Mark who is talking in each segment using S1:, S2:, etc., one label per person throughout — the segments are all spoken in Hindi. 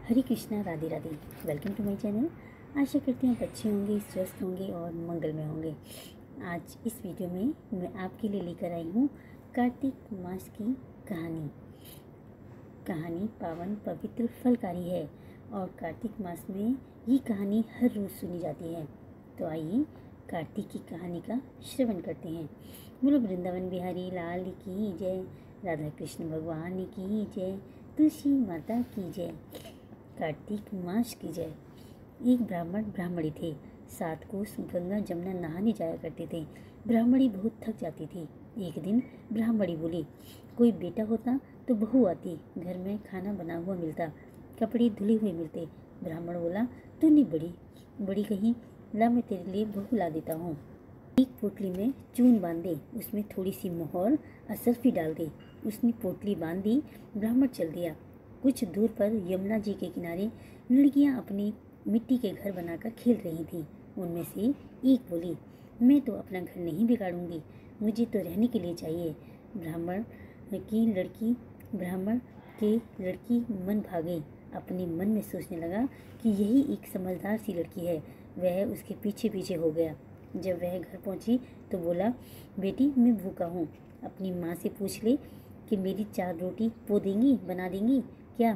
S1: Hare Krishna, Radhe Radhe. Welcome to my channel. आशा करती हूँ अच्छे होंगे, स्वस्थ होंगे और मंगल में होंगे। आज इस वीडियो में मैं आपके लिए लेकर आई हूँ कार्तिक मास की कहानी। कहानी पावन पवित्र फलकारी है और कार्तिक मास में ये कहानी हर रोज़ सुनी जाती है। तो आइए कार्तिक की कहानी का श्रवण करते हैं। बोलो वृंदावन बिहारी लाल की जय, राधा कृष्ण भगवान की जय, तुलसी माता की जय, कार्तिक मास की जय। एक ब्राह्मण ब्राह्मणी थे। 7 कोस गंगा जमुना नहाने जाया करते थे। ब्राह्मणी बहुत थक जाती थी। एक दिन ब्राह्मणी बोली, कोई बेटा होता तो बहू आती, घर में खाना बना हुआ मिलता, कपड़े धुले हुए मिलते। ब्राह्मण बोला, तू नहीं बड़ी कहीं, ला मैं तेरे लिए बहू ला देता हूँ। एक पोटली में चून बांध दे, उसमें थोड़ी सी मोहर असरफी डाल दे। उसने पोटली बांध दी, ब्राह्मण चल दिया। कुछ दूर पर यमुना जी के किनारे लड़कियां अपनी मिट्टी के घर बनाकर खेल रही थीं। उनमें से एक बोली, मैं तो अपना घर नहीं बिगाड़ूंगी, मुझे तो रहने के लिए चाहिए। ब्राह्मण के लड़की मन भागे। अपने मन में सोचने लगा कि यही एक समझदार सी लड़की है। वह उसके पीछे पीछे हो गया। जब वह घर पहुंची तो बोला, बेटी मैं भूखा हूँ, अपनी माँ से पूछ ले कि मेरी 4 रोटी बना देंगी क्या?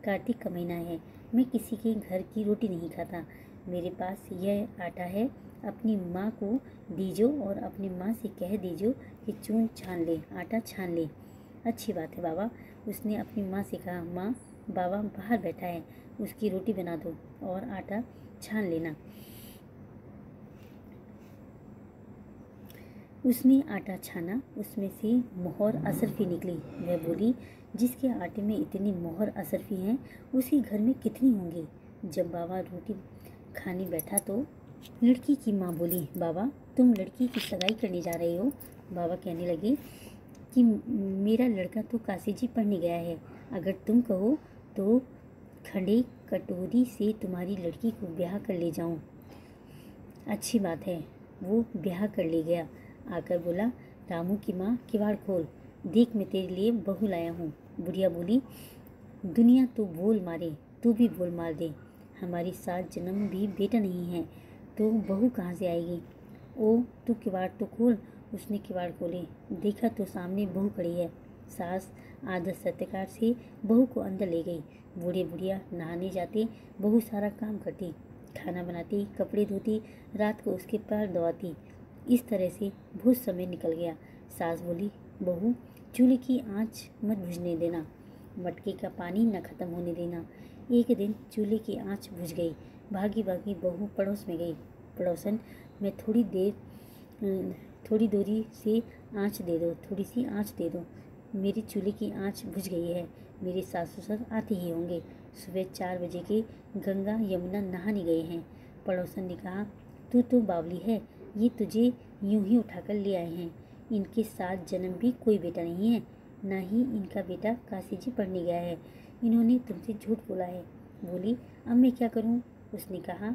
S1: कार्तिक का महीना है, मैं किसी के घर की रोटी नहीं खाता। मेरे पास यह आटा है, अपनी माँ को दीजो और अपनी माँ से कह दीजो कि चून छान ले, आटा छान ले। अच्छी बात है बाबा, उसने अपनी माँ से कहा। माँ, बाबा बाहर बैठा है, उसकी रोटी बना दो और आटा छान लेना। उसने आटा छाना, उसमें से मोहर असरफी निकली। वह बोली, जिसके आटे में इतनी मोहर असरफी हैं, उसी घर में कितनी होंगी। जब बाबा रोटी खाने बैठा तो लड़की की माँ बोली, बाबा तुम लड़की की सगाई करने जा रहे हो? बाबा कहने लगे कि मेरा लड़का तो काशी जी पढ़ने गया है, अगर तुम कहो तो खड़े कटोरी से तुम्हारी लड़की को ब्याह कर ले जाऊं। अच्छी बात है। वो ब्याह कर ले गया। आकर बोला, रामू की माँ किवाड़ खोल, देख मैं तेरे लिए बहू लाया हूँ। बुढ़िया बोली, दुनिया तो बोल मारे, तू भी बोल मार दे, हमारी 7 जन्म भी बेटा नहीं है तो बहू कहाँ से आएगी? ओ तू किवाड़ तो खोल। उसने किवाड़ खोले, देखा तो सामने बहू खड़ी है। सास आदर सत्कार से बहू को अंदर ले गई। बूढ़े बुढ़िया नहाने जाते, बहू सारा काम करती, खाना बनाती, कपड़े धोती, रात को उसके पैर दबाती। इस तरह से बहुत समय निकल गया। सास बोली, बहू चूल्हे की आंच मत बुझने देना, मटके का पानी न खत्म होने देना। एक दिन चूल्हे की आंच बुझ गई। भागी भागी बहू पड़ोस में गई। पड़ोसन, मैं थोड़ी दूरी से आंच दे दो, थोड़ी सी आंच दे दो, मेरी चूल्हे की आंच बुझ गई है। मेरे सास ससुर आते ही होंगे। सुबह 4 बजे के गंगा यमुना नहाने गए हैं। पड़ोसन ने कहा, तू तो बावली है, ये तुझे यूं ही उठाकर ले आए हैं। इनके 7 जन्म भी कोई बेटा नहीं है, ना ही इनका बेटा काशी जी पढ़ने गया है। इन्होंने तुमसे झूठ बोला है। बोली, अब मैं क्या करूं? उसने कहा,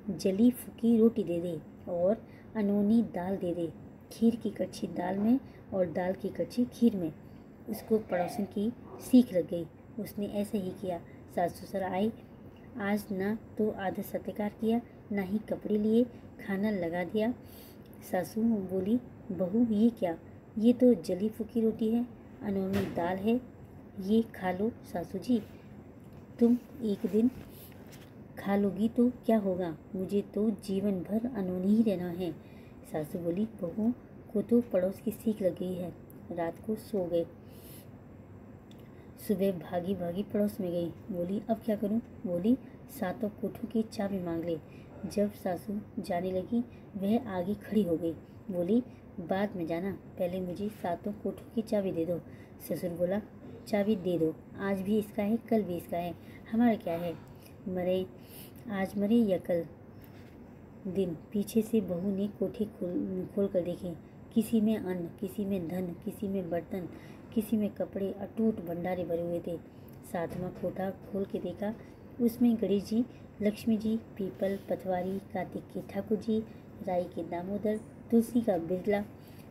S1: जली फूकी रोटी दे दे और अनोनी दाल दे दे, खीर की कच्ची दाल में और दाल की कच्ची खीर में। उसको पड़ोसन की सीख लग गई। उसने ऐसा ही किया। सास ससुर आए, आज ना तो आदर सत्कार किया, ना ही कपड़े लिए, खाना लगा दिया। सासू बोली, बहू ये क्या? ये तो जली फूकी रोटी है, अनोनी दाल है, ये खा लो सासू जी। तुम एक दिन खा लोगी तो क्या होगा, मुझे तो जीवन भर अनोनी ही रहना है। सासू बोली, बहू को तो पड़ोस की सीख लग गई है। रात को सो गए। सुबह भागी भागी पड़ोस में गई। बोली, अब क्या करूं? बोली, 7 कोठों की चाबी मांग ले। जब सासू जाने लगी, वह आगे खड़ी हो गई। बोली, बाद में जाना, पहले मुझे 7 कोठों की चाबी दे दो। ससुर बोला, चाबी दे दो, आज भी इसका है, कल भी इसका है, हमारा क्या है, आज मरे या कल दिन। पीछे से बहू ने कोठे खोल कर देखे। किसी में अन्न, किसी में धन, किसी में बर्तन, किसी में कपड़े, अटूट भंडारे भरे हुए थे। 7वां कोठा खोल के देखा, उसमें गणेश जी, लक्ष्मी जी, पीपल पथवारी, कार्तिक के ठाकुर जी, राई के दामोदर, तुलसी का बिरला,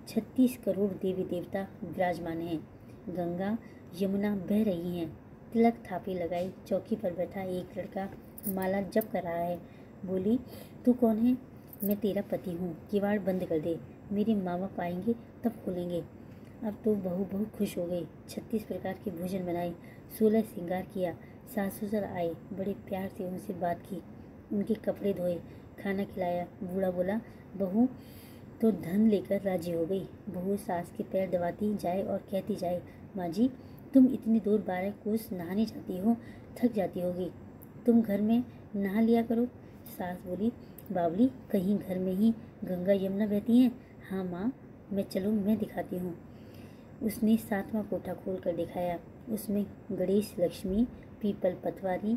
S1: 36 करोड़ देवी देवता विराजमान हैं। गंगा यमुना बह रही हैं। तिलक थापी लगाई। चौकी पर बैठा एक लड़का माला जप कर रहा है। बोली, तू कौन है? मैं तेरा पति हूँ। किवाड़ बंद कर दे, मेरे माँ बाप आएंगे तब खोलेंगे। अब तो बहू बहुत खुश हो गई। 36 प्रकार के भोजन बनाए, 16 श्रृंगार किया। सास ससुर आए, बड़े प्यार से उनसे बात की, उनके कपड़े धोए, खाना खिलाया। बूढ़ा बोला, बहू तो धन लेकर राजी हो गई। बहू सास के पैर दबाती जाए और कहती जाए, माँ जी तुम इतनी दूर 12 कोस नहाने जाती हो, थक जाती होगी, तुम घर में नहा लिया करो। सास बोली, बावली कहीं घर में ही गंगा यमुना बहती हैं? हाँ माँ, मैं दिखाती हूँ। उसने 7वां कोठा खोल कर दिखाया। उसमें गणेश लक्ष्मी, पीपल पतवारी,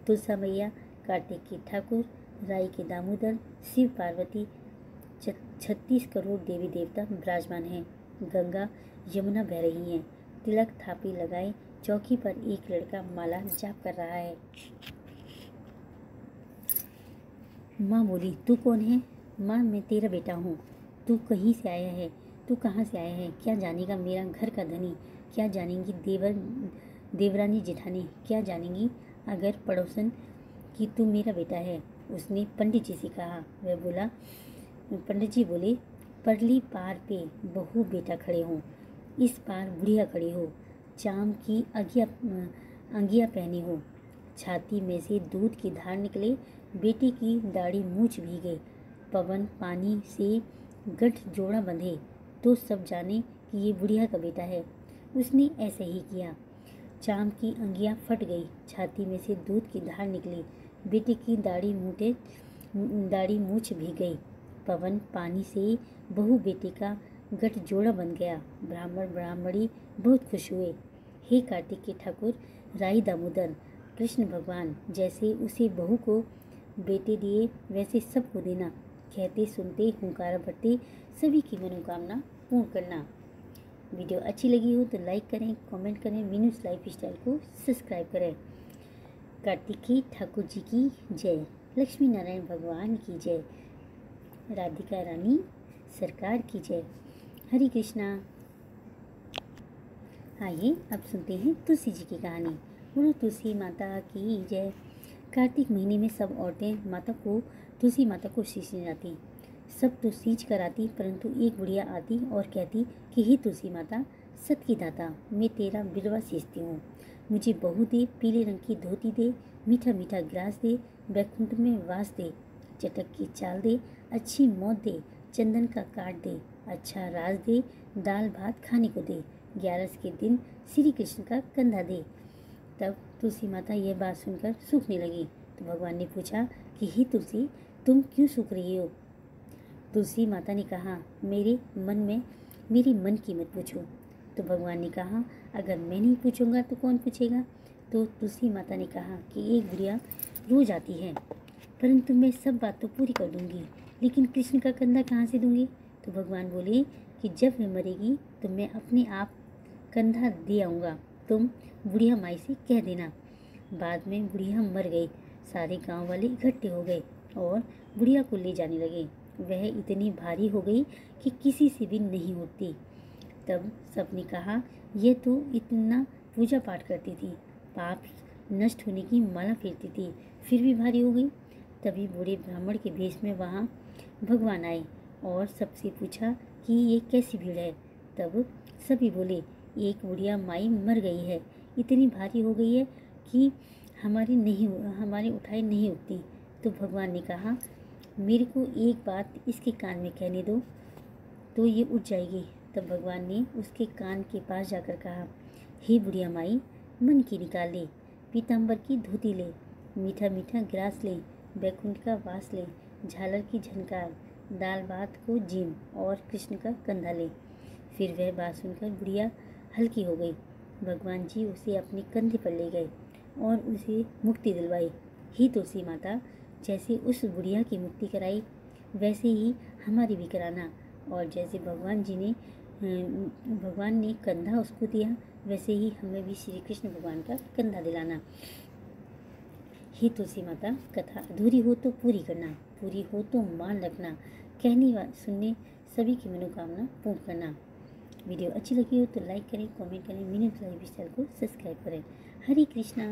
S1: तुलसा मैया, कार्तिक के ठाकुर, राई के दामोदर, शिव पार्वती, 36 करोड़ देवी देवता विराजमान हैं। गंगा यमुना बह रही हैं। तिलक थापी लगाए, चौकी पर एक लड़का माला जाप कर रहा है। माँ बोली, तू कौन है? माँ, मैं तेरा बेटा हूँ। तू कहीं से आया है? तू कहाँ से आया है? क्या जानेगा मेरा घर का धनी? क्या जानेंगी देवरानी जेठानी? क्या जानेंगी अगर पड़ोसन कि तू मेरा बेटा है? उसने पंडित जी से कहा। वह बोला, पंडित जी बोले, परली पार पे बहू बेटा खड़े हों, इस पार बुढ़िया खड़ी हो, चाम की अंगिया पहनी हो, छाती में से दूध की धार निकले, बेटी की दाढ़ी मूछ भीगे, पवन पानी से गठ जोड़ा बंधे, तो सब जाने कि ये बुढ़िया का बेटा है। उसने ऐसे ही किया। चाम की अंगियां फट गई, छाती में से दूध की धार निकली, बेटी की दाढ़ी मूछ भीग गई, पवन पानी से बहू बेटी का गठ जोड़ा बन गया। ब्राह्मण ब्राह्मणी बहुत खुश हुए। हे कार्तिक के ठाकुर, राई दामोदर, कृष्ण भगवान, जैसे उसे बहू को बेटे दिए वैसे सबको देना। कहते सुनते हुंकारा भरते सभी की मनोकामना पूर्ण करना। वीडियो अच्छी लगी हो तो लाइक करें, कमेंट करें, मीनूस लाइफ स्टाइल को सब्सक्राइब करें। कार्तिकी ठाकुर जी की जय, लक्ष्मी नारायण भगवान की जय, राधिका रानी सरकार की जय। हरे कृष्णा। आइए अब सुनते हैं तुलसी जी की कहानी। बोलो तुलसी माता की जय। कार्तिक महीने में सब औरतें तुलसी माता को सींचने जाती। सब तो सींच कर आती, परंतु एक बुढ़िया आती और कहती कि हे तुलसी माता, सत की दाता, मैं तेरा बिरवा सींचती हूँ, मुझे बहू दे, पीले रंग की धोती दे, मीठा मीठा ग्रास दे, बैकुंठ में वास दे, चटक की चाल दे, अच्छी मौत दे, चंदन का काट दे, अच्छा राज दे, दाल भात खाने को दे, 11 के दिन श्री कृष्ण का कंधा दे। तब तुलसी माता यह बात सुनकर सूखने लगी। तो भगवान ने पूछा कि हे तुलसी, तुम क्यों सूख रही हो? तुलसी माता ने कहा, मेरी मन की मत पूछो। तो भगवान ने कहा, अगर मैं नहीं पूछूंगा तो कौन पूछेगा? तो तुलसी माता ने कहा कि एक बुढ़िया रोज आती है, परंतु मैं सब बात तो पूरी कर दूंगी, लेकिन कृष्ण का कंधा कहाँ से दूंगी? तो भगवान बोले कि जब मैं मरेगी तो मैं अपने आप कंधा दे आऊँगा, तुम बुढ़िया माई से कह देना। बाद में बुढ़िया मर गई। सारे गांव वाले इकट्ठे हो गए और बुढ़िया को ले जाने लगे। वह इतनी भारी हो गई कि किसी से भी नहीं उठती। तब सबने कहा, यह तो इतना पूजा पाठ करती थी, पाप नष्ट होने की माला फेरती थी, फिर भी भारी हो गई। तभी बूढ़े ब्राह्मण के भेष में वहाँ भगवान आए और सबसे पूछा कि ये कैसी भीड़ है। तब सभी बोले, एक बुढ़िया माई मर गई है, इतनी भारी हो गई है कि हमारे उठाए नहीं उठती। तो भगवान ने कहा, मेरे को एक बात इसके कान में कहने दो तो ये उठ जाएगी। तब भगवान ने उसके कान के पास जाकर कहा, हे बुढ़िया माई, मन की निकाल ले, पीताम्बर की धोती ले, मीठा मीठा ग्रास ले, बैकुंठ का वास ले, झालर की झनकार, दाल भात को जीम और कृष्ण का कंधा ले। फिर वह बात सुनकर बुढ़िया हल्की हो गई। भगवान जी उसे अपने कंधे पर ले गए और उसे मुक्ति दिलवाई। ही तुलसी माता, जैसे उस बुढ़िया की मुक्ति कराई वैसे ही हमारी भी कराना, और जैसे भगवान ने कंधा उसको दिया वैसे ही हमें भी श्री कृष्ण भगवान का कंधा दिलाना। हे तुलसी माता, कथा अधूरी हो तो पूरी करना, पूरी हो तो मान रखना, कहने व सुनने सभी की मनोकामना पूर्ण करना। वीडियो अच्छी लगी हो तो लाइक करें, कमेंट करें, मीनूस लाइफ स्टाइल को सब्सक्राइब करें। हरे कृष्णा।